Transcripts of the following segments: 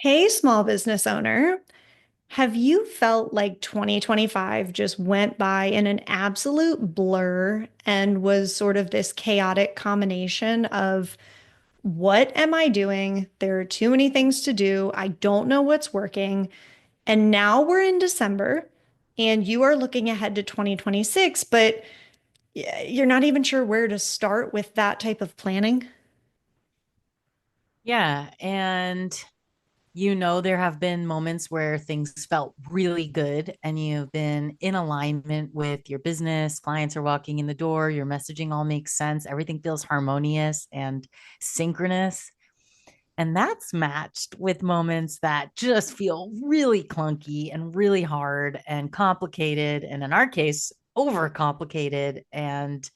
Hey, small business owner. Have you felt like 2025 just went by in an absolute blur and was sort of this chaotic combination of what am I doing? There are too many things to do. I don't know what's working. And now we're in December and you are looking ahead to 2026, but you're not even sure where to start with that type of planning. Yeah. And there have been moments where things felt really good and you've been in alignment with your business. Clients are walking in the door, your messaging all makes sense, everything feels harmonious and synchronous. And that's matched with moments that just feel really clunky and really hard and complicated. And in our case, overcomplicated. And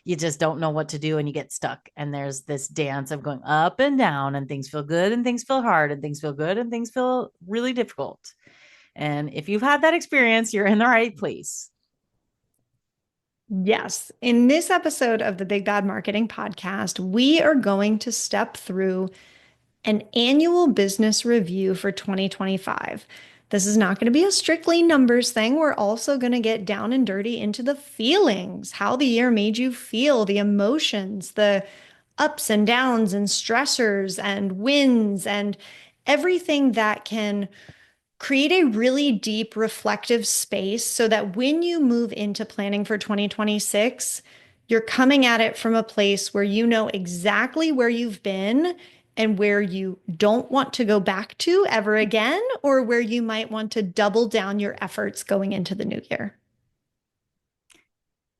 you just don't know what to do and you get stuck. And there's this dance of going up and down, and things feel good and things feel hard, and things feel good and things feel really difficult. And if you've had that experience, you're in the right place. Yes. In this episode of the Big Bad Marketing Podcast, we are going to step through an annual business review for 2025. This is not going to be a strictly numbers thing. We're also going to get down and dirty into the feelings, how the year made you feel, the emotions, the ups and downs and stressors and wins and everything that can create a really deep reflective space so that when you move into planning for 2026, you're coming at it from a place where you know exactly where you've been and where you don't want to go back to ever again, or where you might want to double down your efforts going into the new year.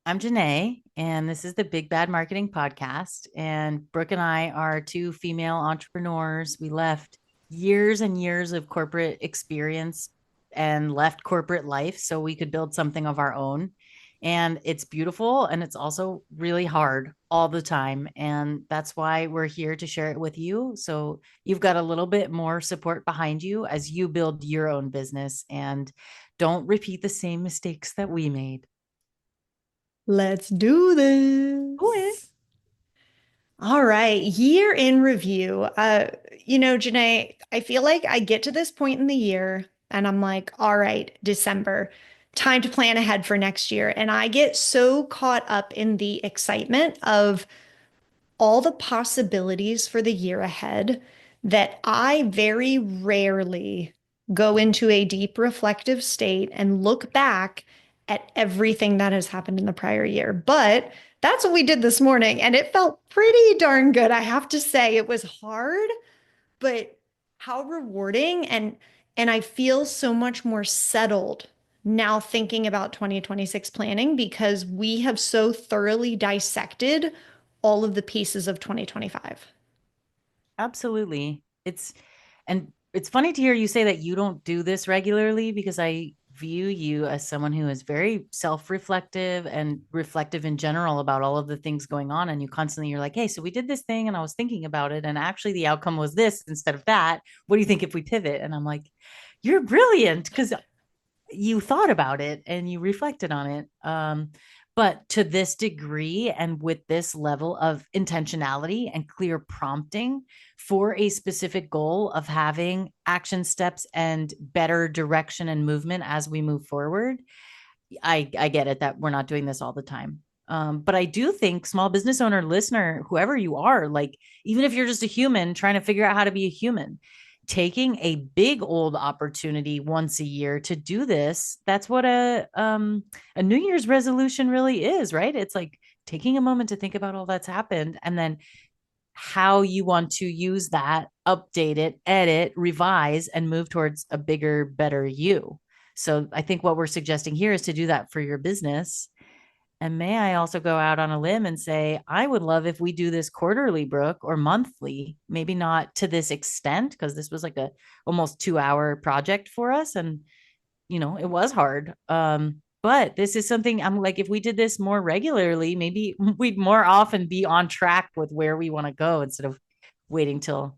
I'm Janae, and this is the Big Bad Marketing Podcast. And Brooke and I are two female entrepreneurs. We left years and years of corporate experience and left corporate life so we could build something of our own. And it's beautiful and it's also really hard all the time. And that's why we're here to share it with you. So you've got a little bit more support behind you as you build your own business and don't repeat the same mistakes that we made. Let's do Cool. this. All right, year in review. Janae, I feel like I get to this point in the year and I'm like, all right, December, time to plan ahead for next year. And I get so caught up in the excitement of all the possibilities for the year ahead that I very rarely go into a deep reflective state and look back at everything that has happened in the prior year. But that's what we did this morning, and it felt pretty darn good. I have to say, it was hard, but how rewarding and I feel so much more settled now thinking about 2026 planning because we have so thoroughly dissected all of the pieces of 2025. Absolutely. It's funny to hear you say that you don't do this regularly because I view you as someone who is very self-reflective and reflective in general about all of the things going on. And you constantly you're like, hey, so we did this thing and I was thinking about it. And actually the outcome was this instead of that. What do you think if we pivot? And I'm like, you're brilliant because you thought about it and you reflected on it. But to this degree and with this level of intentionality and clear prompting for a specific goal of having action steps and better direction and movement as we move forward, I get it that we're not doing this all the time. But I do think small business owner, listener, whoever you are, like even if you're just a human trying to figure out how to be a human, taking a big old opportunity once a year to do this, that's what a New Year's resolution really is, right? It's like taking a moment to think about all that's happened and then how you want to use that, update it, edit, revise, and move towards a bigger, better you. So I think what we're suggesting here is to do that for your business. And may I also go out on a limb and say, I would love if we do this quarterly, Brooke, or monthly, maybe not to this extent, because this was like a almost 2 hour project for us. And, it was hard. But this is something I'm like, if we did this more regularly, maybe we'd more often be on track with where we want to go instead of waiting till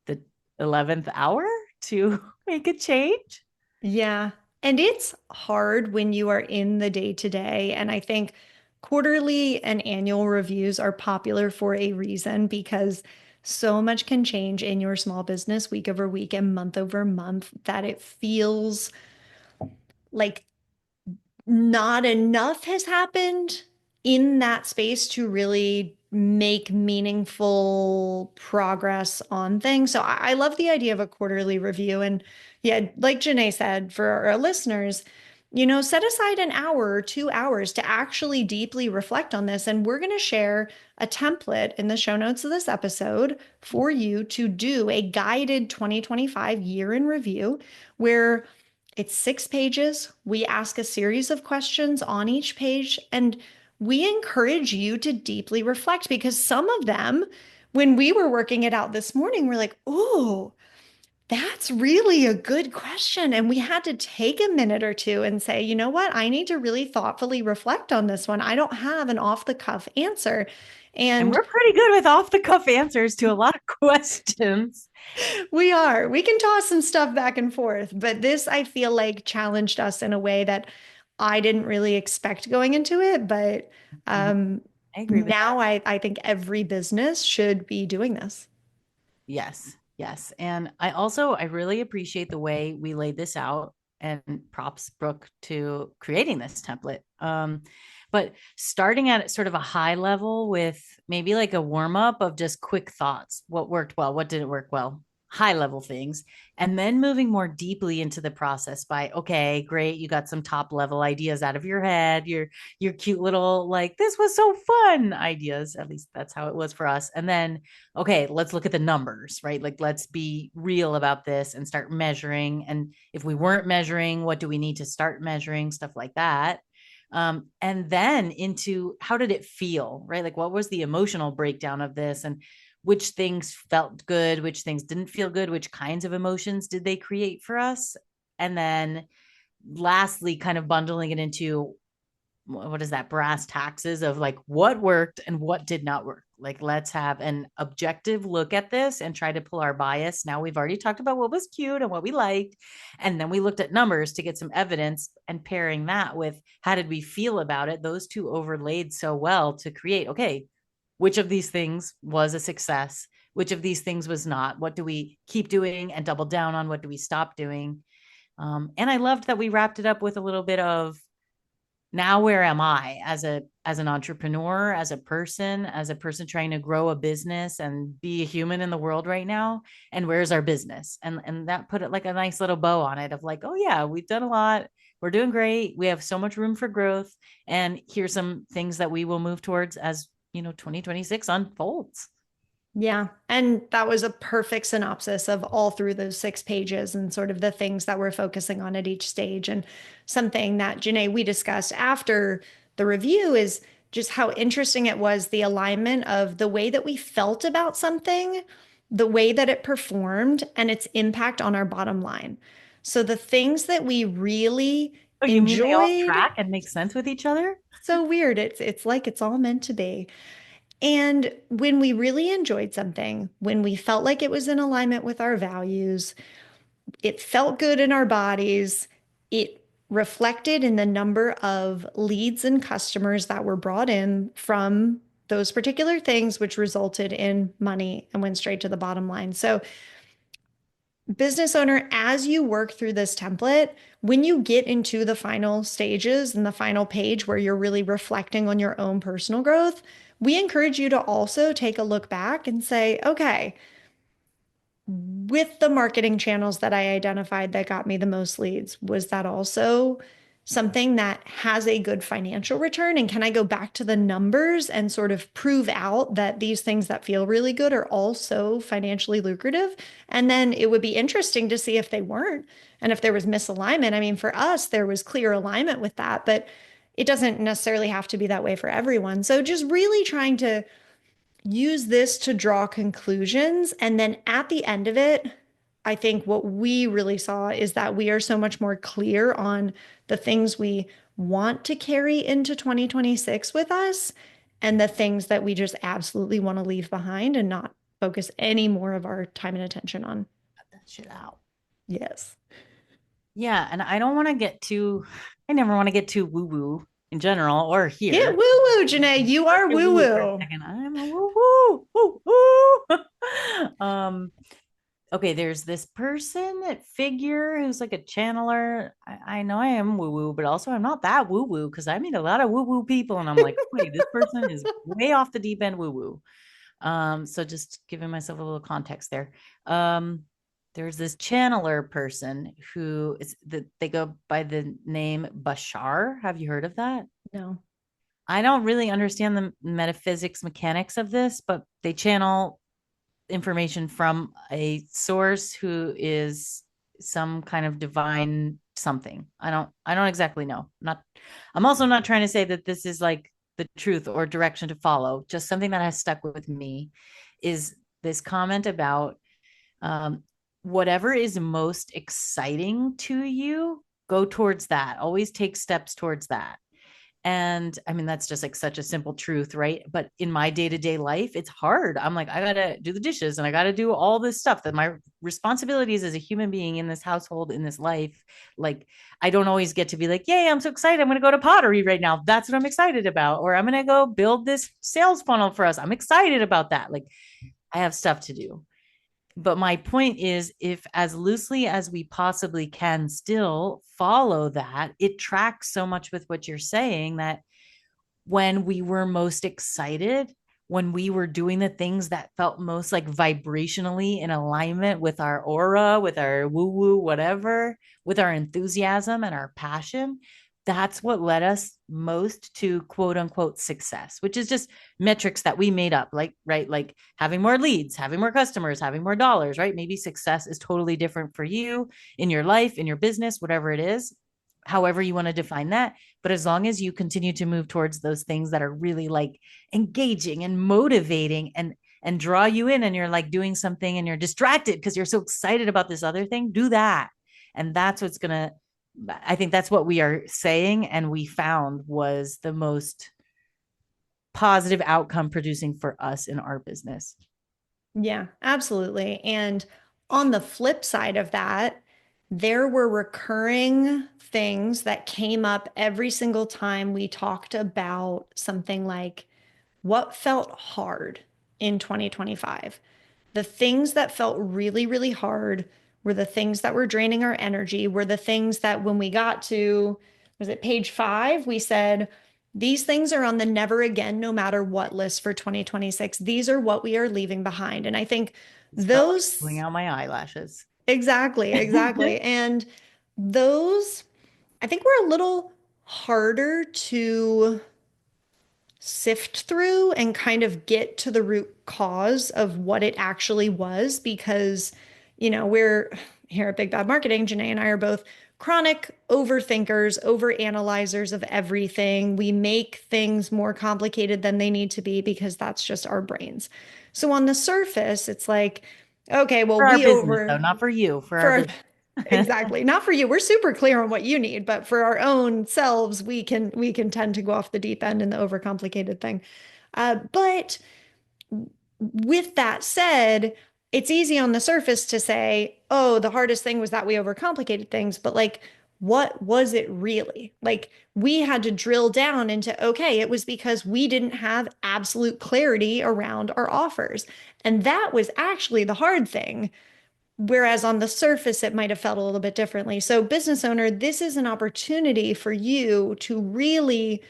the 11th hour to make a change. Yeah. And it's hard when you are in the day to day. And I think quarterly and annual reviews are popular for a reason because So much can change in your small business week over week and month over month that it feels like not enough has happened in that space to really make meaningful progress on things. So I love the idea of a quarterly review. And yeah, like Janae said, for our listeners, set aside an hour or 2 hours to actually deeply reflect on this. And we're going to share a template in the show notes of this episode for you to do a guided 2025 year in review where it's 6 pages. We ask a series of questions on each page, and we encourage you to deeply reflect because some of them, when we were working it out this morning, we're like, oh, that's really a good question. And we had to take a minute or two and say, you know what? I need to really thoughtfully reflect on this one. I don't have an off the cuff answer. And And we're pretty good with off the cuff answers to a lot of questions. we are. We can toss some stuff back and forth, but this I feel like challenged us in a way that I didn't really expect going into it. But Mhm. um, I agree with that. now I think every business should be doing this. Yes, yes. And I really appreciate the way we laid this out, and props Brooke to creating this template. But starting at sort of a high level with maybe like a warm up of just quick thoughts. What worked well? What didn't work well? High level things. And then moving more deeply into the process by, okay, great. You got some top level ideas out of your head. Your cute little, like, this was so fun ideas. At least that's how it was for us. And then, okay, let's look at the numbers, right? Like, let's be real about this and start measuring. And if we weren't measuring, what do we need to start measuring? Stuff like that. And then into how did it feel, right? Like, what was the emotional breakdown of this? And which things felt good, which things didn't feel good, which kinds of emotions did they create for us? And then lastly, kind of bundling it into what is that, brass taxes of like what worked and what did not work. Like, let's have an objective look at this and try to pull our bias. Now we've already talked about what was cute and what we liked, and then we looked at numbers to get some evidence, and pairing that with how did we feel about it, those two overlaid so well to create, okay, which of these things was a success, which of these things was not, what do we keep doing and double down on, what do we stop doing. And I loved that we wrapped it up with a little bit of, now where am I as an entrepreneur, as a person trying to grow a business and be a human in the world right now, and where's our business? And that put it like a nice little bow on it of like, oh yeah, we've done a lot, we're doing great, we have so much room for growth, and here's some things that we will move towards as 2026 unfolds. Yeah. And that was a perfect synopsis of all through those 6 pages and sort of the things that we're focusing on at each stage. And something that Janae, we discussed after the review is just how interesting it was the alignment of the way that we felt about something, the way that it performed, and its impact on our bottom line. So the things that we really Oh, you mean they all enjoyed, track and make sense with each other? so weird. It's like it's all meant to be. And when we really enjoyed something, when we felt like it was in alignment with our values, it felt good in our bodies, it reflected in the number of leads and customers that were brought in from those particular things, which resulted in money and went straight to the bottom line. So business owner, as you work through this template, when you get into the final stages and the final page where you're really reflecting on your own personal growth, we encourage you to also take a look back and say, okay, with the marketing channels that I identified that got me the most leads, was that also something that has a good financial return? And can I go back to the numbers and sort of prove out that these things that feel really good are also financially lucrative? And then it would be interesting to see if they weren't and if there was misalignment. I mean, for us, there was clear alignment with that, but it doesn't necessarily have to be that way for everyone. So just really trying to use this to draw conclusions. And then at the end of it, I think what we really saw is that we are so much more clear on the things we want to carry into 2026 with us and the things that we just absolutely want to leave behind and not focus any more of our time and attention on. Cut that shit out. Yes. Yeah, and I don't want to get too, I never want to get too woo woo. in general or Get here. woo-woo, Janae. You Let's are get woo for a woo-woo. second. I'm a woo woo woo woo. Okay, there's this person, figure who's like a channeler. I know I am woo woo, but also I'm not that woo woo because I meet a lot of woo woo people, and I'm like, wait, this person is way off the deep end woo woo. So just giving myself a little context there. Um, there's this channeler person who is that they go by the name Bashar. Have you heard of that? No. I don't really understand the metaphysics mechanics of this, but they channel information from a source who is some kind of divine something. I don't exactly know. Not I'm also not trying to say that this is like the truth or direction to follow. Just something that has stuck with me is this comment about um, whatever is most exciting to you, go towards that. Always take steps towards that. And I mean, that's just like such a simple truth, right? But in my day to day life, it's hard. I'm like, I got to do the dishes and I got to do all this stuff that my responsibilities as a human being in this household, in this life. Like, I don't always get to be like, yay, I'm so excited. I'm going to go to pottery right now. That's what I'm excited about. Or I'm going to go build this sales funnel for us. I'm excited about that. Like, I have stuff to do. But my point is, if as loosely as we possibly can still follow that, it tracks so much with what you're saying that when we were most excited, when we were doing the things that felt most like vibrationally in alignment with our aura, with our woo woo, whatever, with our enthusiasm and our passion, that's what led us most to quote unquote success, which is just metrics that we made up, like, right? Like having more leads, having more customers, having more dollars, right? Maybe success is totally different for you in your life, in your business, whatever it is, however you want to define that. But as long as you continue to move towards those things that are really like engaging and motivating and draw you in, and you're like doing something and you're distracted because you're so excited about this other thing, do that. And that's what's going to, I think that's what we are saying and we found was the most positive outcome producing for us in our business. Yeah, absolutely. And on the flip side of that, there were recurring things that came up every single time we talked about something like what felt hard in 2025. The things that felt really, really hard were the things that were draining our energy, were the things that when we got to, was it page 5, we said, these things are on the never again, no matter what list for 2026. These are what we are leaving behind. And I think It's felt like pulling those, out my eyelashes. exactly, exactly. And those, I think were a little harder to sift through and kind of get to the root cause of what it actually was because, we're here at Big Bad Marketing. Janae and I are both chronic overthinkers, overanalyzers of everything. We make things more complicated than they need to be because that's just our brains. So on the surface, it's like, okay, well, For our we business, though, over not for you, for for our our business. exactly not for you. We're super clear on what you need, but for our own selves, we can tend to go off the deep end in the overcomplicated thing. But with that said, it's easy on the surface to say, oh, the hardest thing was that we overcomplicated things, but like, what was it really? Like, we had to drill down into, okay, it was because we didn't have absolute clarity around our offers. And that was actually the hard thing. Whereas on the surface, it might have felt a little bit differently. So, business owner, this is an opportunity for you to really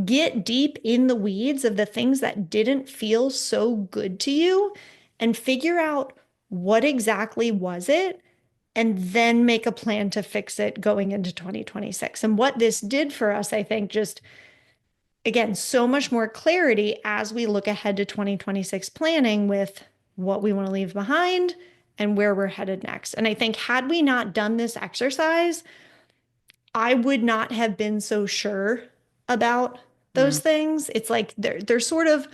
get deep in the weeds of the things that didn't feel so good to you and figure out what exactly was it and then make a plan to fix it going into 2026. And what this did for us, I think, just again, so much more clarity as we look ahead to 2026 planning with what we want to leave behind and where we're headed next. And I think, had we not done this exercise, I would not have been so sure about those Mm. things. It's like they're sort of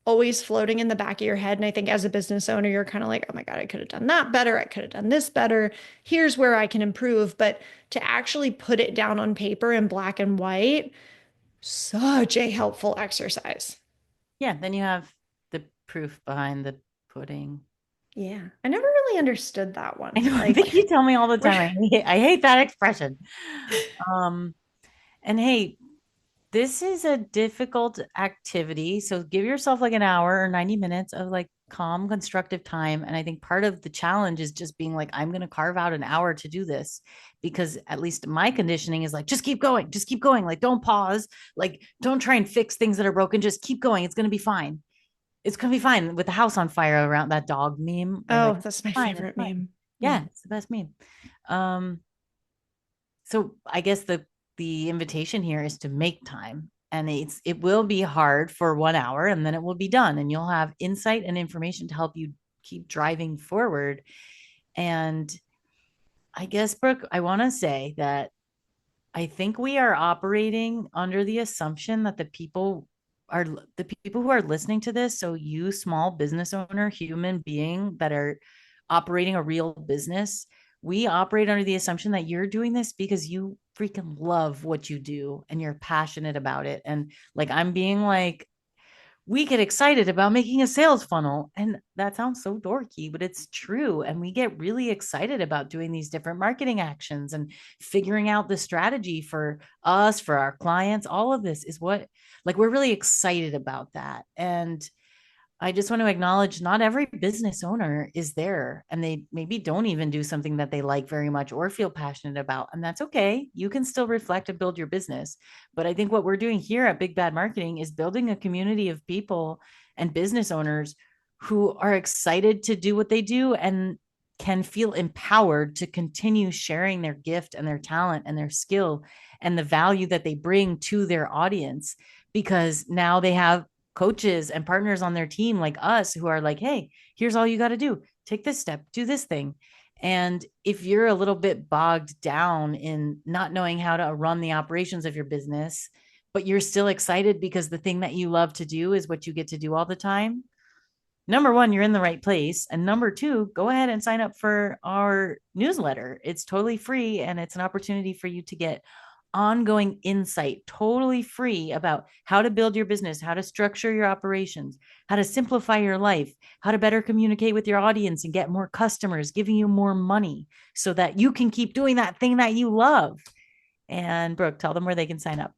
always floating in the back of your head. And I think as a business owner, you're kind of like, oh my God, I could have done that better. I could have done this better. Here's where I can improve. But to actually put it down on paper in black and white, such a helpful exercise. Yeah, then you have the proof behind the pudding. Yeah. I never really understood that I one. know, I think Like, you tell me all the we're time. I hate that expression. Um, and hey, This is a difficult activity. So give yourself like an hour or 90 minutes of like calm, constructive time. And I think part of the challenge is just being like, I'm going to carve out an hour to do this because at least my conditioning is like, just keep going, just keep going. Like, don't pause. Like, don't try and fix things that are broken. Just keep going. It's going to be fine. It's going to be fine with the house on fire around that dog meme. They're Oh, like, that's my fine, it's favorite fine. meme. Yeah. Yeah, it's the best meme. Um, so I guess the invitation here is to make time. And it will be hard for 1 hour and then it will be done. And you'll have insight and information to help you keep driving forward. And I guess, Brooke, I want to say that I think we are operating under the assumption that are the people who are listening to this. So you, small business owner, human being that are operating a real business, we operate under the assumption that you're doing this because you freaking love what you do and you're passionate about it. And like I'm being like we get excited about making a sales funnel. And that sounds so dorky, but it's true. And we get really excited about doing these different marketing actions and figuring out the strategy for us, for our clients. All of this is what, like, we're really excited about that. And I just want to acknowledge not every business owner is there and they maybe don't even do something that they like very much or feel passionate about. And that's okay. You can still reflect and build your business. But I think what we're doing here at Big Bad Marketing is building a community of people and business owners who are excited to do what they do and can feel empowered to continue sharing their gift and their talent and their skill and the value that they bring to their audience because now they have coaches and partners on their team like us who are like, hey, here's all you got to do. Take this step, do this thing. And if you're a little bit bogged down in not knowing how to run the operations of your business, but you're still excited because the thing that you love to do is what you get to do all the time, number one, you're in the right place. And number two, go ahead and sign up for our newsletter. It's totally free and it's an opportunity for you to get ongoing insight, totally free about how to build your business, how to structure your operations, how to simplify your life, how to better communicate with your audience and get more customers, giving you more money so that you can keep doing that thing that you love. And Brooke, tell them where they can sign up.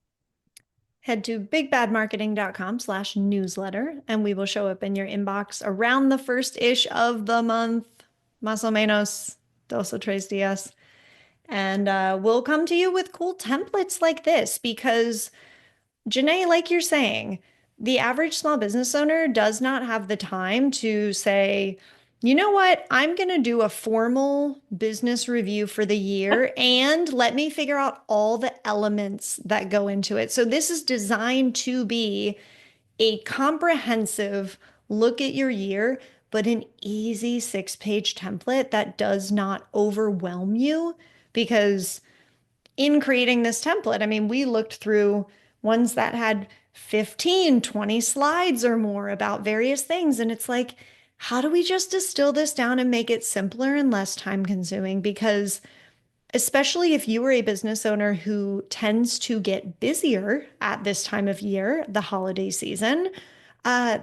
Head to bigbadmarketing.com/newsletter and we will show up in your inbox around the first-ish of the month, más o menos, dos o tres días. And we'll come to you with cool templates like this because, Janae, like you're saying, the average small business owner does not have the time to say, you know what, I'm going to do a formal business review for the year and let me figure out all the elements that go into it. So, this is designed to be a comprehensive look at your year, but an easy 6-page template that does not overwhelm you because in creating this template, I mean, we looked through ones that had 15, 20 slides or more about various things. And it's like, how do we just distill this down and make it simpler and less time consuming? Because especially if you are a business owner who tends to get busier at this time of year, the holiday season, uh,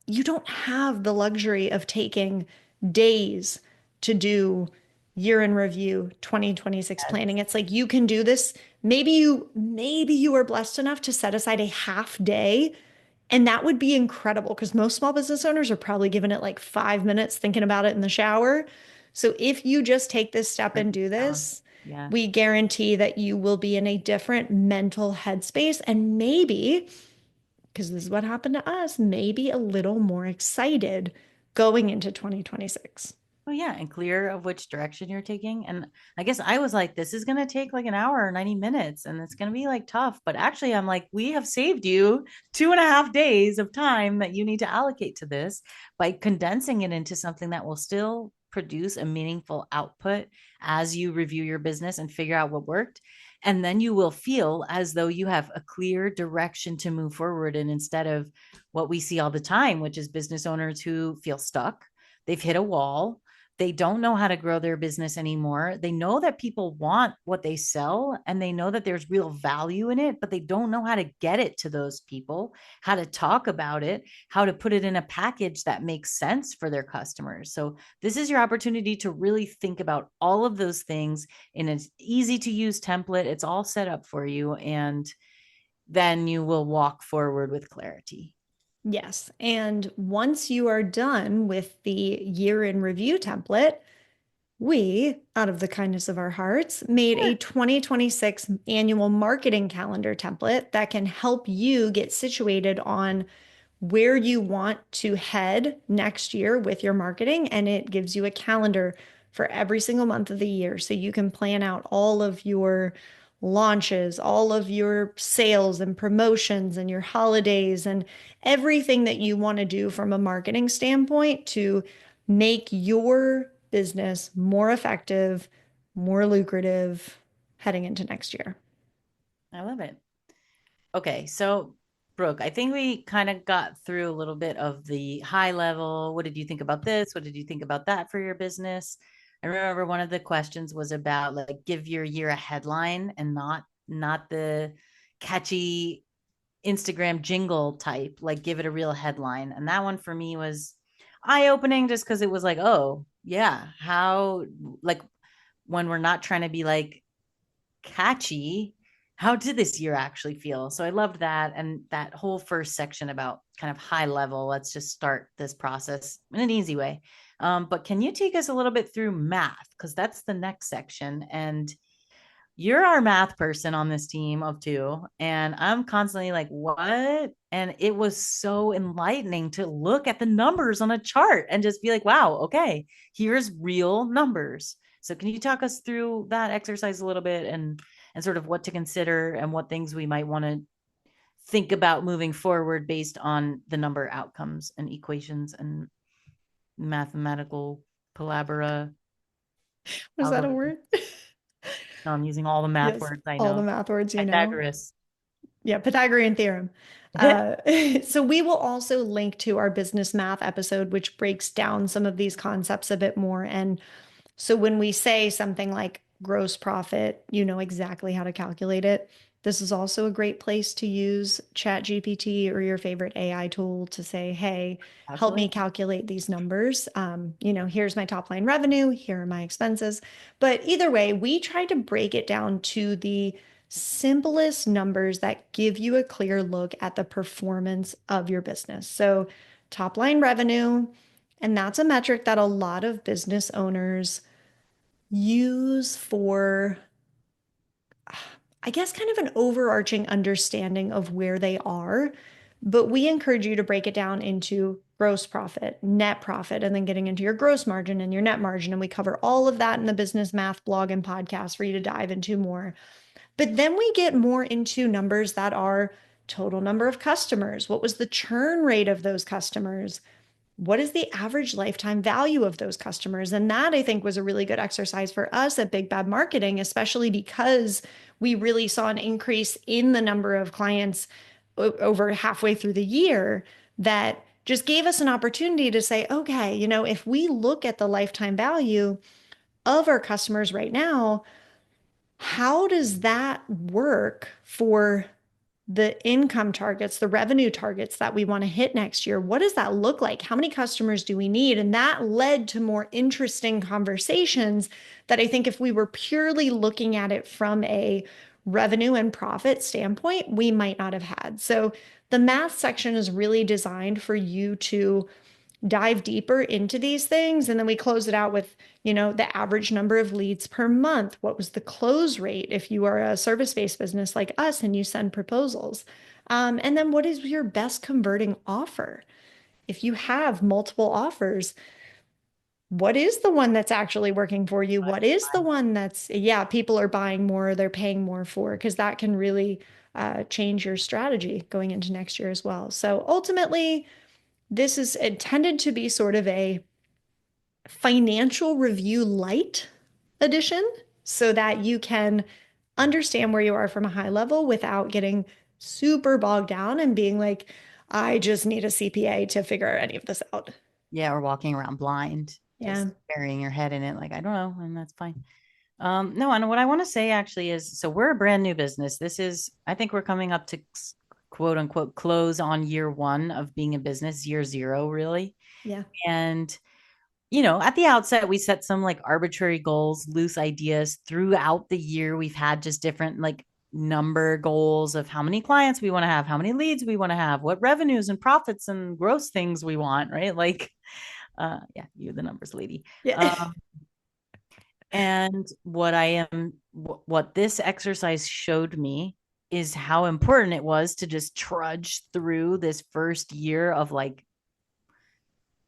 you don't have the luxury of taking days to do year in review 2026 planning. It's like you can do this. Maybe you are blessed enough to set aside a half day, and that would be incredible because most small business owners are probably giving it like 5 minutes thinking about it in the shower. So if you just take this step Break and it do down. this, Yeah. we guarantee that you will be in a different mental headspace and maybe, because this is what happened to us, maybe a little more excited going into 2026. Oh yeah, and clear of which direction you're taking. And I guess I was like, this is gonna take like an hour or 90 minutes, and it's gonna be like tough. But actually, I'm like, we have saved you 2.5 days of time that you need to allocate to this by condensing it into something that will still produce a meaningful output as you review your business and figure out what worked. And then you will feel as though you have a clear direction to move forward. And instead of what we see all the time, which is business owners who feel stuck, they've hit a wall, they don't know how to grow their business anymore. They know that people want what they sell and they know that there's real value in it, but they don't know how to get it to those people, how to talk about it, how to put it in a package that makes sense for their customers. So, this is your opportunity to really think about all of those things in an easy to use template. It's all set up for you. And then you will walk forward with clarity. Yes. And once you are done with the year in review template, we, out of the kindness of our hearts, made a 2026 annual marketing calendar template that can help you get situated on where you want to head next year with your marketing. And it gives you a calendar for every single month of the year. So you can plan out all of your launches, all of your sales and promotions and your holidays and everything that you want to do from a marketing standpoint to make your business more effective, more lucrative heading into next year. I love it. Okay, so Brooke, I think we kind of got through a little bit of the high level. What did you think about this? What did you think about that for your business? I remember one of the questions was about like give your year a headline and not the catchy Instagram jingle type, like give it a real headline. And that one for me was eye-opening just because it was like, oh, yeah, how like when we're not trying to be like catchy, how did this year actually feel? So I loved that. And that whole first section about kind of high level, let's just start this process in an easy way. But can you take us a little bit through math? Because that's the next section. And you're our math person on this team of two. And I'm constantly like, what? And it was so enlightening to look at the numbers on a chart and just be like, wow, okay, here's real numbers. So can you talk us through that exercise a little bit and sort of what to consider and what things we might want to think about moving forward based on the number outcomes and equations and mathematical palabra Was that a algorithm? word? No, I'm using all the math Yes, words I all the know. math words you know. Pythagoras. Yeah, Pythagorean theorem. Uh, so we will also link to our business math episode, which breaks down some of these concepts a bit more. And so when we say something like gross profit, you know exactly how to calculate it. This is also a great place to use ChatGPT or your favorite AI tool to say, hey, help me Calculate. calculate these numbers. Here's my top line revenue, here are my expenses. But either way, we try to break it down to the simplest numbers that give you a clear look at the performance of your business. So, top line revenue, and that's a metric that a lot of business owners use for, I guess, kind of an overarching understanding of where they are. But we encourage you to break it down into gross profit, net profit, and then getting into your gross margin and your net margin. And we cover all of that in the business math blog and podcast for you to dive into more. But then we get more into numbers that are total number of customers. What was the churn rate of those customers? What is the average lifetime value of those customers? And that I think was a really good exercise for us at Big Bad Marketing, especially because we really saw an increase in the number of clients over halfway through the year that just gave us an opportunity to say, okay, if we look at the lifetime value of our customers right now, how does that work for the income targets, the revenue targets that we want to hit next year? What does that look like? How many customers do we need? And that led to more interesting conversations that I think if we were purely looking at it from a revenue and profit standpoint, we might not have had. So the math section is really designed for you to dive deeper into these things. And then we close it out with, the average number of leads per month. What was the close rate if you are a service-based business like us and you send proposals? And then what is your best converting offer? If you have multiple offers, what is the one that's actually working for you? What is the one that's, yeah, people are buying more, they're paying more for? Because that can really change your strategy going into next year as well. So ultimately, this is intended to be sort of a financial review light edition so that you can understand where you are from a high level without getting super bogged down and being like, I just need a CPA to figure any of this out. Yeah, or walking around blind, just Yeah. burying your head in it, like I don't know, and that's fine. No, and what I want to say actually is, so we're a brand new business. This is, I think we're coming up to quote unquote close on year one of being a business, year zero, really. Yeah. And at the outset, we set some like arbitrary goals, loose ideas throughout the year. We've had just different like number goals of how many clients we want to have, how many leads we want to have, what revenues and profits and gross things we want, right? Like, yeah, you're the numbers lady. Yeah. Um, and what this exercise showed me is how important it was to just trudge through this first year of like,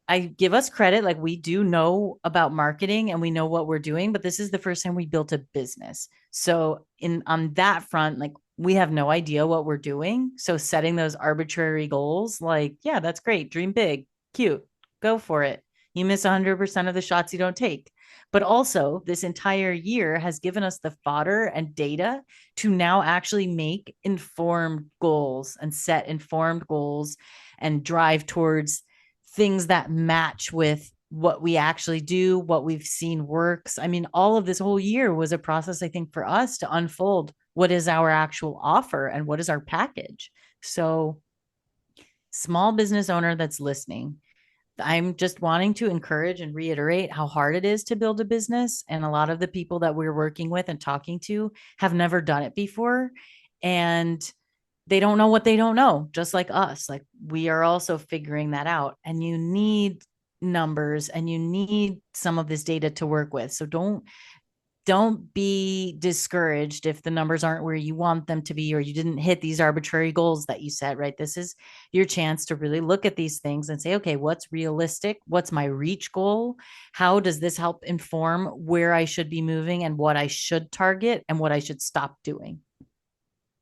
I give us credit, like we do know about marketing and we know what we're doing, but this is the first time we built a business. So in on that front, like we have no idea what we're doing. So setting those arbitrary goals, like, yeah, that's great. Dream big, cute, go for it. You miss 100% of the shots you don't take. But also, this entire year has given us the fodder and data to now actually make informed goals and set informed goals and drive towards things that match with what we actually do, what we've seen works. I mean, all of this whole year was a process, I think, for us to unfold what is our actual offer and what is our package. So, small business owner that's listening, I'm just wanting to encourage and reiterate how hard it is to build a business. And a lot of the people that we're working with and talking to have never done it before. And they don't know what they don't know, just like us. Like we are also figuring that out. And you need numbers and you need some of this data to work with. So don't be discouraged if the numbers aren't where you want them to be or you didn't hit these arbitrary goals that you set, right? This is your chance to really look at these things and say, okay, what's realistic? What's my reach goal? How does this help inform where I should be moving and what I should target and what I should stop doing?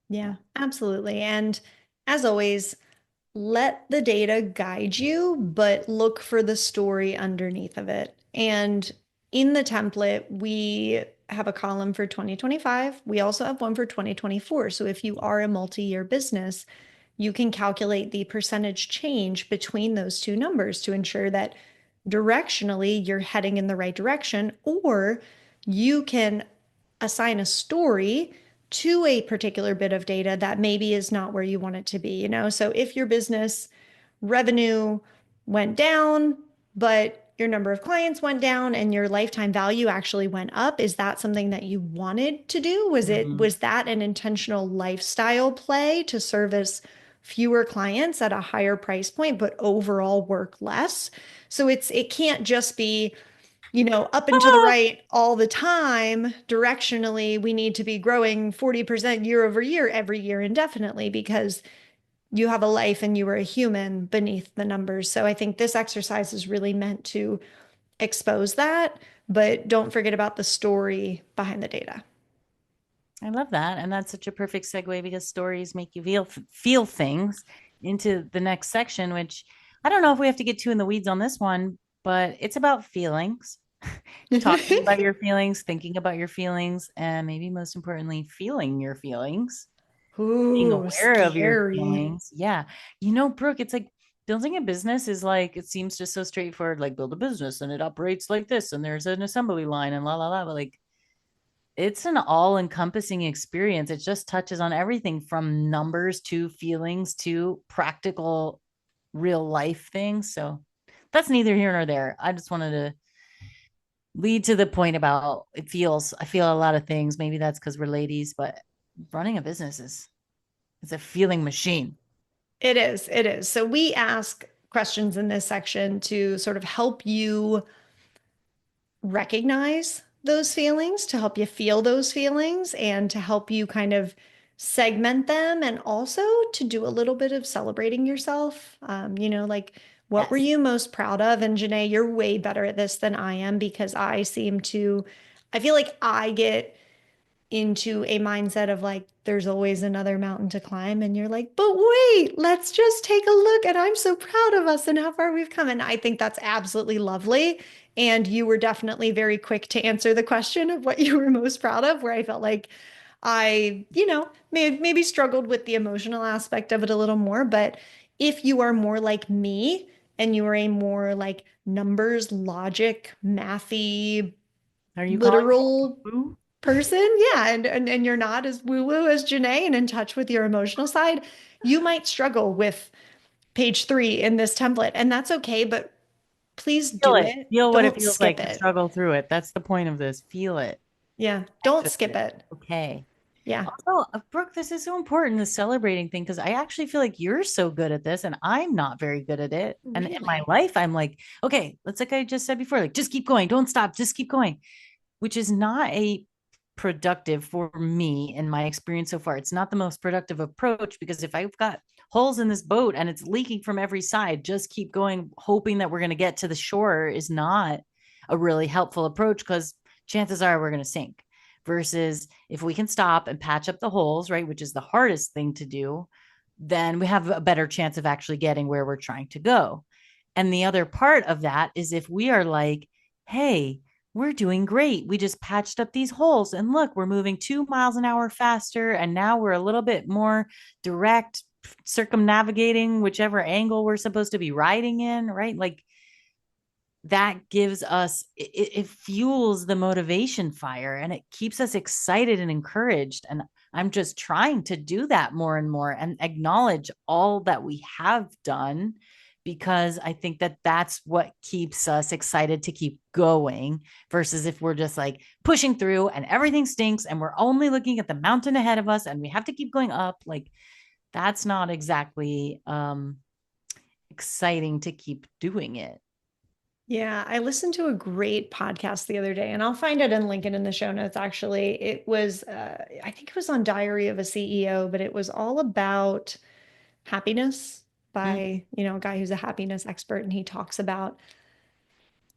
Yeah, absolutely. And as always, let the data guide you, but look for the story underneath of it. And in the template, we have a column for 2025. We also have one for 2024. So if you are a multi-year business, you can calculate the percentage change between those two numbers to ensure that directionally you're heading in the right direction, or you can assign a story to a particular bit of data that maybe is not where you want it to be, you know? So if your business revenue went down, but your number of clients went down and your lifetime value actually went up, is that something that you wanted to do? Mm-hmm. Was that an intentional lifestyle play to service fewer clients at a higher price point, but overall work less? So it can't just be, you know, up and to the Ah! right all the time. Directionally, we need to be growing 40% year over year every year indefinitely because you have a life and you are a human beneath the numbers. So I think this exercise is really meant to expose that, but don't forget about the story behind the data. I love that. And that's such a perfect segue because stories make you feel things into the next section, which I don't know if we have to get too in the weeds on this one, but it's about feelings, talking about your feelings, thinking about your feelings, and maybe most importantly, feeling your feelings, being Ooh, aware of your scary. feelings. Yeah. You know, Brooke, it's like building a business is like, it seems just so straightforward, like build a business and it operates like this, and there's an assembly line and la la la. But like, it's an all-encompassing experience. It just touches on everything from numbers to feelings to practical real life things. So that's neither here nor there. I just wanted to lead to the point about I feel a lot of things. Maybe that's because we're ladies, but running a business is it's a feeling machine. It is, it is. So we ask questions in this section to sort of help you recognize those feelings, to help you feel those feelings, and to help you kind of segment them, and also to do a little bit of celebrating yourself. You know, like what were Yes. you most proud of? And Janae, you're way better at this than I am because I feel like I get into a mindset of like, there's always another mountain to climb. And you're like, but wait, let's just take a look. And I'm so proud of us and how far we've come. And I think that's absolutely lovely. And you were definitely very quick to answer the question of what you were most proud of, where I felt like I, you know, maybe struggled with the emotional aspect of it a little more. But if you are more like me and you are a more like numbers, logic, mathy, Are you calling me literal woo? person, yeah, and you're not as woo-woo as Janae and in touch with your emotional side, you might struggle with page 3 in this template, and that's okay, but please Feel do it. it. Feel what it Don't feels skip like to it. struggle through it. That's the point of this. Feel it. Yeah, don't Access skip it. it. Okay. Yeah, Also, Brooke, this is so important, the celebrating thing, because I actually feel like you're so good at this and I'm not very good at it. And in my really. life, I'm like, okay, let's, like I just said before, like, just keep going, don't stop, just keep going, which is not a productive for me in my experience so far. It's not the most productive approach because if I've got holes in this boat and it's leaking from every side, just keep going, hoping that we're going to get to the shore is not a really helpful approach because chances are we're going to sink. Versus if we can stop and patch up the holes, right, which is the hardest thing to do, then we have a better chance of actually getting where we're trying to go. And the other part of that is if we are like, hey, we're doing great. We just patched up these holes and look, we're moving 2 miles an hour faster. And now we're a little bit more direct, circumnavigating whichever angle we're supposed to be riding in, right? Like that gives us, it fuels the motivation fire and it keeps us excited and encouraged. And I'm just trying to do that more and more and acknowledge all that we have done because I think that that's what keeps us excited to keep going versus if we're just like pushing through and everything stinks and we're only looking at the mountain ahead of us and we have to keep going up. Like that's not exactly exciting to keep doing it. Yeah, I listened to a great podcast the other day, and I'll find it and link it in the show notes. Actually, it was, I think it was on Diary of a CEO, but it was all about happiness Mm. by, a guy who's a happiness expert, and he talks about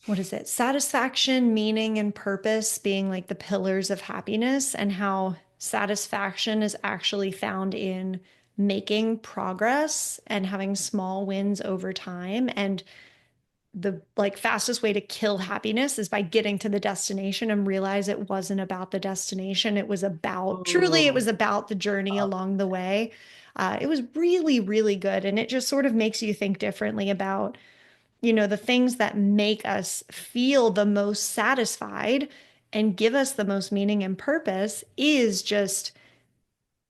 what is it? Satisfaction, meaning, and purpose being like the pillars of happiness, and how satisfaction is actually found in making progress and having small wins over time. And the like fastest way to kill happiness is by getting to the destination and realize it wasn't about the destination. It was about truly, it Oh, was about the journey along the way. It was really, really good. And it just sort of makes you think differently about, the things that make us feel the most satisfied and give us the most meaning and purpose is just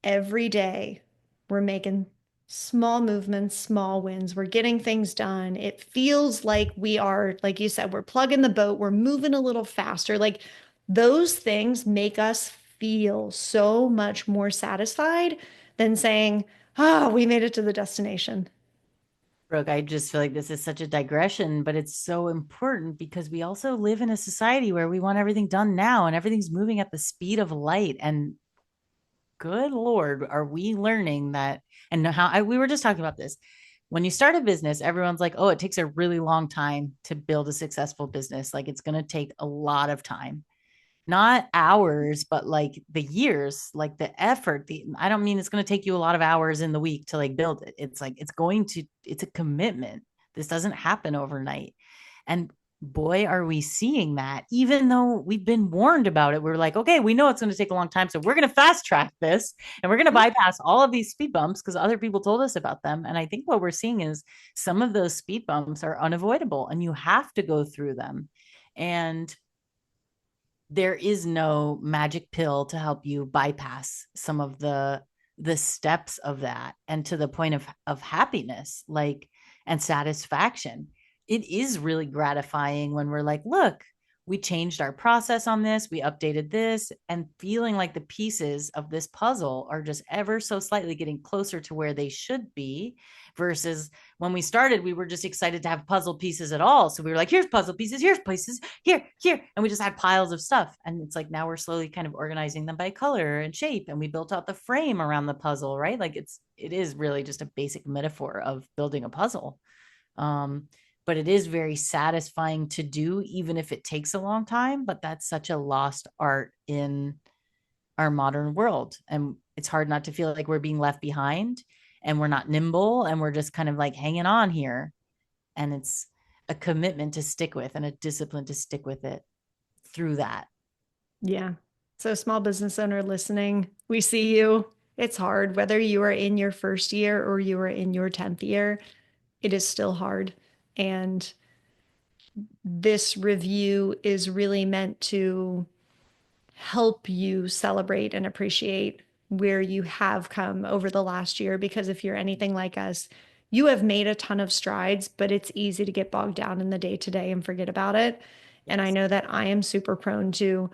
every day we're making small movements, small wins. We're getting things done. It feels like we are, like you said, we're plugging the boat, we're moving a little faster. Like those things make us feel so much more satisfied than saying, oh, we made it to the destination. Brooke, I just feel like this is such a digression, but it's so important because we also live in a society where we want everything done now and everything's moving at the speed of light. And good Lord, are we learning that? And we were just talking about this. When you start a business, everyone's like, oh, it takes a really long time to build a successful business. Like it's going to take a lot of time, not hours, but like the years, like the effort. I don't mean it's going to take you a lot of hours in the week to like build it. It's like it's a commitment. This doesn't happen overnight. And boy, are we seeing that, even though we've been warned about it. We're like, okay, we know it's going to take a long time. So we're going to fast track this and we're going to bypass all of these speed bumps because other people told us about them. And I think what we're seeing is some of those speed bumps are unavoidable and you have to go through them. And there is no magic pill to help you bypass some of the steps of that and to the point of happiness like and satisfaction. It is really gratifying when we're like, look, we changed our process on this, we updated this, and feeling like the pieces of this puzzle are just ever so slightly getting closer to where they should be versus when we started, we were just excited to have puzzle pieces at all. So we were like, here's puzzle pieces, here's places, here. And we just had piles of stuff. And it's like now we're slowly kind of organizing them by color and shape. And we built out the frame around the puzzle, right? Like it is really just a basic metaphor of building a puzzle. Um, but it is very satisfying to do, even if it takes a long time. But that's such a lost art in our modern world. And it's hard not to feel like we're being left behind and we're not nimble and we're just kind of like hanging on here. And it's a commitment to stick with and a discipline to stick with it through that. Yeah. So, small business owner listening, we see you. It's hard, whether you are in your first year or you are in your 10th year, it is still hard. And this review is really meant to help you celebrate and appreciate where you have come over the last year. Because if you're anything like us, you have made a ton of strides, but it's easy to get bogged down in the day to day and forget about it. And I Yes. know that I am super prone to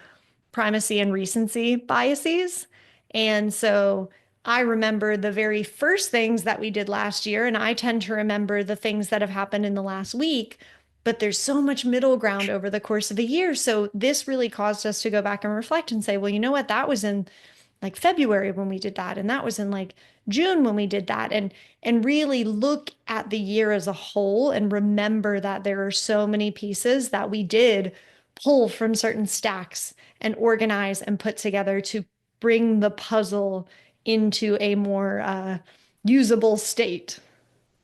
primacy and recency biases. And so I remember the very first things that we did last year, and I tend to remember the things that have happened in the last week. But there's so much middle ground over the course of a year. So this really caused us to go back and reflect and say, well, you know what? That was in like February when we did that, and that was in like June when we did that, and really look at the year as a whole and remember that there are so many pieces that we did pull from certain stacks and organize and put together to bring the puzzle into a more usable state.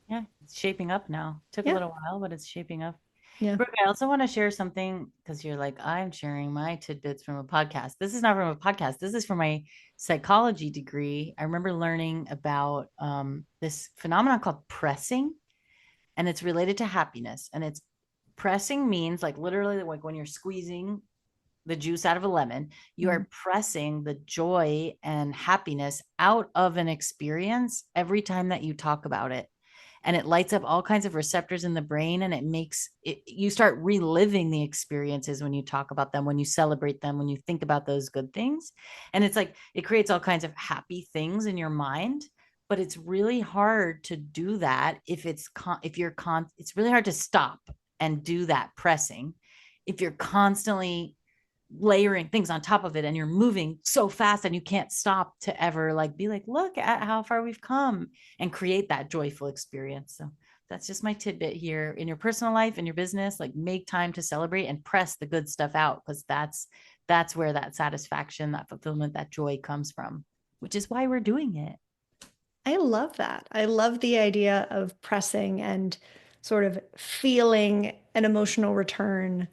Yeah, it's shaping up now. Took a Yeah, little while, but it's shaping up. yeah. Brooke, I also want to share something because you're like, I'm sharing my tidbits from a podcast. This is not from a podcast. This is from my psychology degree. I remember learning about this phenomenon called pressing, and it's related to happiness. And it's pressing means like literally like when you're squeezing the juice out of a lemon, you Mhm. are pressing the joy and happiness out of an experience every time that you talk about it. And it lights up all kinds of receptors in the brain, and it makes it, you start reliving the experiences when you talk about them, when you celebrate them, when you think about those good things. And it's like it creates all kinds of happy things in your mind. But it's really hard to do that if if you're it's really hard to stop and do that pressing if you're constantly layering things on top of it and you're moving so fast and you can't stop to ever like be like, look at how far we've come and create that joyful experience. So that's just my tidbit here in your personal life and your business. Like make time to celebrate and press the good stuff out, because that's where that satisfaction, that fulfillment, that joy comes from, which is why we're doing it. I love that. I love the idea of pressing and sort of feeling an emotional return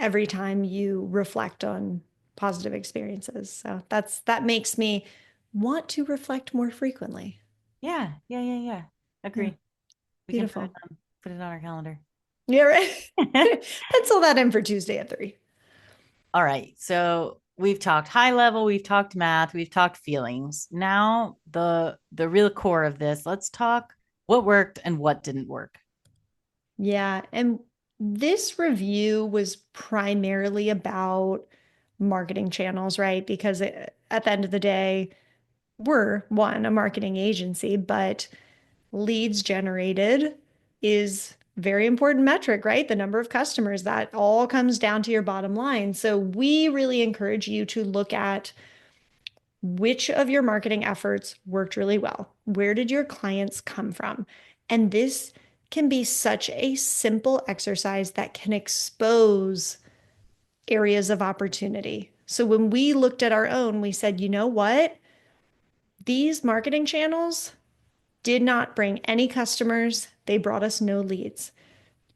every time you reflect on positive experiences. So that makes me want to reflect more frequently. Yeah, yeah, yeah, yeah. Yeah, Agree. We can beautiful. put it on our calendar. Yeah, right. Pencil that in for Tuesday at 3. All right. So we've talked high level, we've talked math, we've talked feelings. Now the real core of this, let's talk what worked and what didn't work. Yeah, and this review was primarily about marketing channels, right? Because at the end of the day, we're one, a marketing agency, but leads generated is very important metric, right? The number of customers, that all comes down to your bottom line. So we really encourage you to look at which of your marketing efforts worked really well. Where did your clients come from? And this can be such a simple exercise that can expose areas of opportunity. So when we looked at our own, we said, you know what? These marketing channels did not bring any customers. They brought us no leads.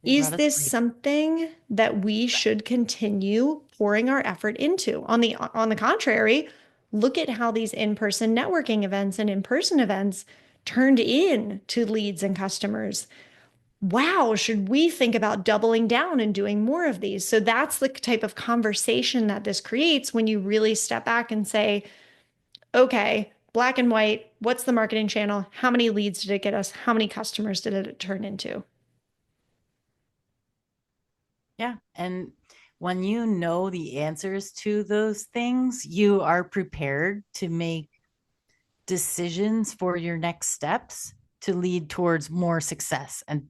They brought Is us this grief. something that we should continue pouring our effort into? On the contrary, look at how these in-person networking events and in-person events turned into leads and customers. Wow, should we think about doubling down and doing more of these? So that's the type of conversation that this creates when you really step back and say, okay, black and white, what's the marketing channel? How many leads did it get us? How many customers did it turn into? Yeah. And when you know the answers to those things, you are prepared to make decisions for your next steps to lead towards more success. And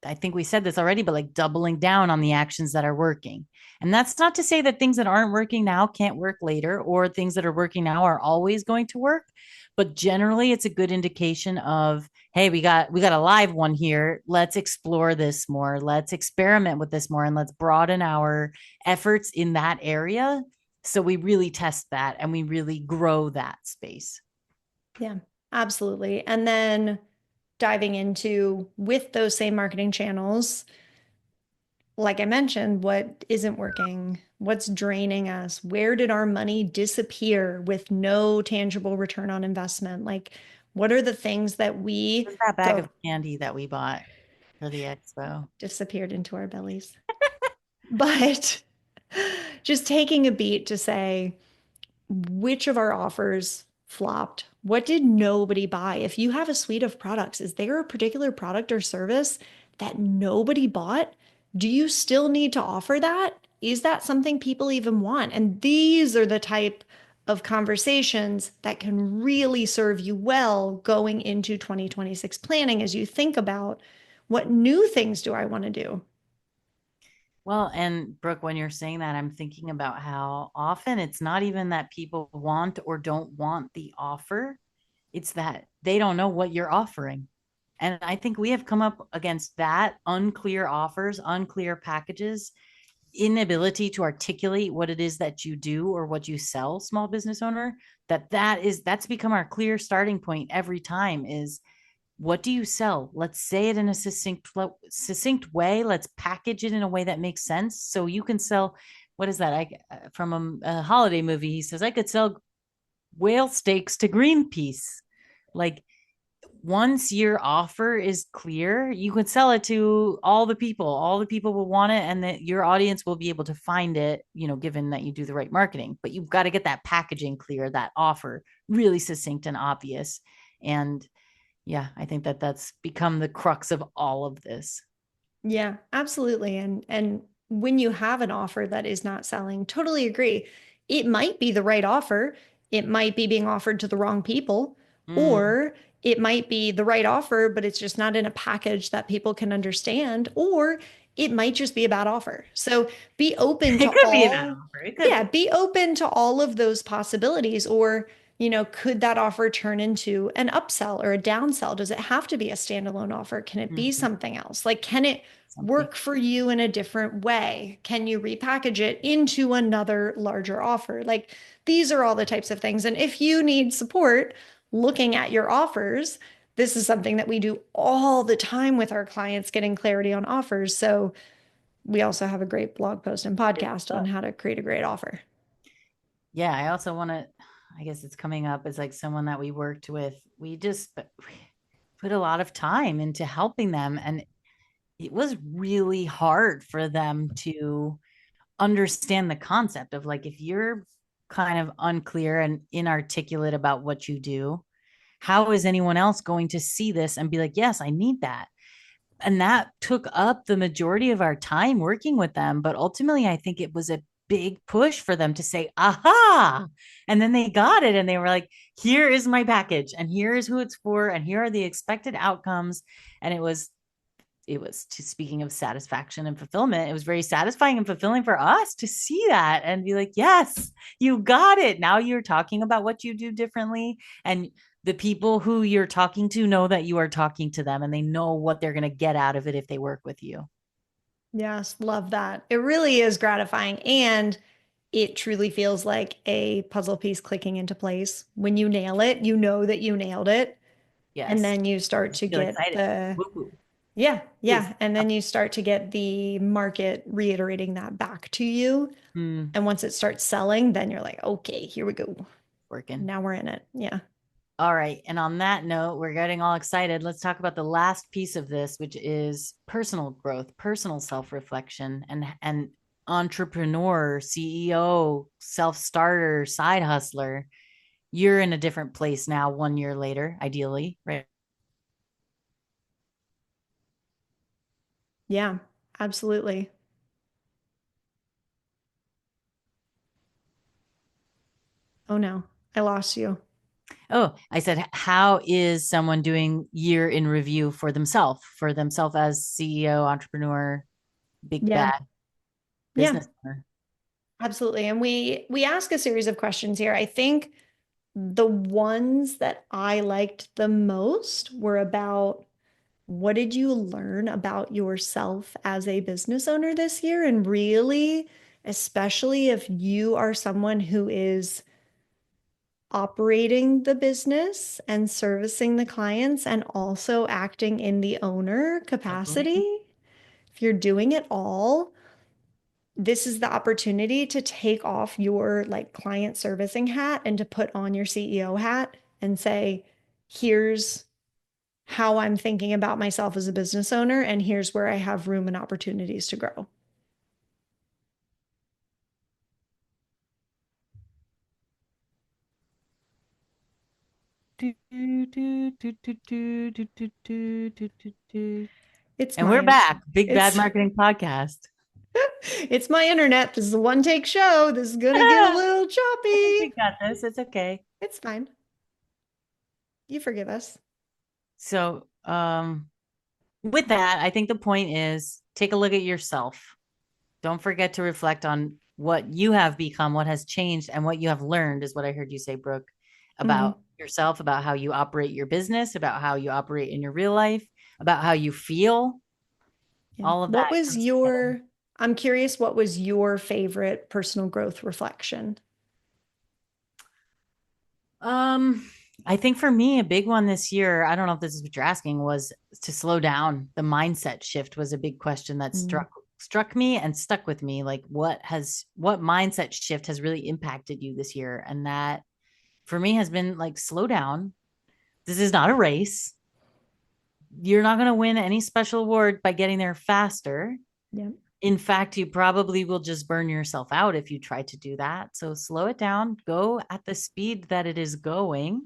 I think we said this already, but like doubling down on the actions that are working. And that's not to say that things that aren't working now can't work later, or things that are working now are always going to work. But generally, it's a good indication of, hey, we got a live one here. Let's explore this more. Let's experiment with this more, and let's broaden our efforts in that area. So we really test that and we really grow that space. Yeah, absolutely. And then diving into with those same marketing channels, like I mentioned, what isn't working, what's draining us, where did our money disappear with no tangible return on investment? Like, what are the things that we Where's that bag go of candy that we bought for the expo? disappeared into our bellies? But just taking a beat to say, which of our offers flopped? What did nobody buy? If you have a suite of products, is there a particular product or service that nobody bought? Do you still need to offer that? Is that something people even want? And these are the type of conversations that can really serve you well going into 2026 planning as you think about what new things do I want to do? Well, and Brooke, when you're saying that, I'm thinking about how often it's not even that people want or don't want the offer, it's that they don't know what you're offering. And I think we have come up against that unclear offers, unclear packages, inability to articulate what it is that you do or what you sell, small business owner, that's become our clear starting point every time is what do you sell? Let's say it in a succinct way. Let's package it in a way that makes sense. So you can sell, what is that? From a holiday movie, he says, I could sell whale steaks to Greenpeace. Like once your offer is clear, you can sell it to all the people. All the people will want it, and that your audience will be able to find it, given that you do the right marketing. But you've got to get that packaging clear, that offer really succinct and obvious. And yeah, I think that that's become the crux of all of this. Yeah, absolutely. And when you have an offer that is not selling, totally agree. It might be the right offer. It might be being offered to the wrong people, Mm. or it might be the right offer, but it's just not in a package that people can understand, or it might just be a bad offer. So be open to It could be a bad all, offer. It could yeah, be. be open to all of those possibilities. Or, could that offer turn into an upsell or a downsell? Does it have to be a standalone offer? Can it be Mhm. something else? Like, can it Something. work for you in a different way? Can you repackage it into another larger offer? Like these are all the types of things. And if you need support looking at your offers, this is something that we do all the time with our clients, getting clarity on offers. So we also have a great blog post and Good podcast on stuff. how to create a great offer. Yeah, I also want to, I guess it's coming up as like someone that we worked with. We just put a lot of time into helping them. And it was really hard for them to understand the concept of like, if you're kind of unclear and inarticulate about what you do, how is anyone else going to see this and be like, yes, I need that? And that took up the majority of our time working with them. But ultimately, I think it was a big push for them to say, aha. And then they got it and they were like, here is my package and here is who it's for. And here are the expected outcomes. And it was speaking of satisfaction and fulfillment, it was very satisfying and fulfilling for us to see that and be like, yes, you got it. Now you're talking about what you do differently. And the people who you're talking to know that you are talking to them and they know what they're going to get out of it if they work with you. Yes, love that. It really is gratifying. And it truly feels like a puzzle piece clicking into place. When you nail it, you know that you nailed it. And Yes. then you start You to feel get excited. the, Woo-hoo. yeah, Poof. yeah. And then you start to get the market reiterating that back to you. Mm, And once it starts selling, then you're like, okay, here we go. working. Now we're in it. Yeah. All right. And on that note, we're getting all excited. Let's talk about the last piece of this, which is personal growth, personal self-reflection, and entrepreneur, CEO, self-starter, side hustler. You're in a different place now 1 year later, ideally, right? Yeah, absolutely. Oh no, I lost you. Oh, I said, how is someone doing year in review for themselves as CEO, entrepreneur, big Yeah. bad Yeah, business owner? absolutely. And we ask a series of questions here. I think the ones that I liked the most were about what did you learn about yourself as a business owner this year? And really, especially if you are someone who is operating the business and servicing the clients and also acting in the owner capacity, Totally. if you're doing it all, this is the opportunity to take off your like client servicing hat and to put on your CEO hat and say, here's how I'm thinking about myself as a business owner, and here's where I have room and opportunities to grow. Do, do, do, do, do, do, do, do, do, do, do. It's And we're my, back. Big Bad it's, Marketing Podcast. It's my internet. This is a one take show. This is gonna get a I little think choppy. we got this. It's okay. It's fine. You forgive us. So, with that, I think the point is take a look at yourself. Don't forget to reflect on what you have become, what has changed, and what you have learned, is what I heard you say, Brooke, Hmm. about yourself, about how you operate your business, about how you operate in your real life, about how you feel. Yeah. All of that comes together. I'm curious, what was your favorite personal growth reflection? Um, I think for me, a big one this year, I don't know if this is what you're asking, was to slow down. The mindset shift was a big question that Mm, struck me and stuck with me. Like what mindset shift has really impacted you this year? And that for me has been like slow down. This is not a race. You're not going to win any special award by getting there faster. yeah. In fact, you probably will just burn yourself out if you try to do that. So slow it down, go at the speed that it is going.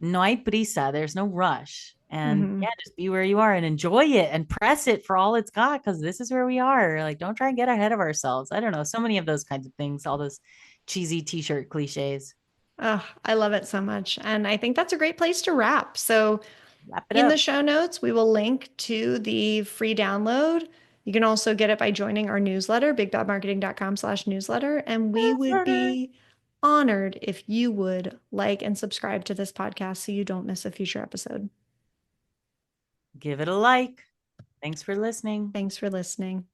No hay prisa. There's no rush. And Hmm. yeah, just be where you are and enjoy it and press it for all it's got, because this is where we are. Like, don't try and get ahead of ourselves. I don't know. So many of those kinds of things, all those cheesy t shirt cliches. Oh, I love it so much. And I think that's a great place to wrap. So, Wrap it in the up. show notes, we will link to the free download. You can also get it by joining our newsletter, bigbadmarketing.com/newsletter. And we would be honored if you would like and subscribe to this podcast so you don't miss a future episode. Give it a like. Thanks for listening. Thanks for listening.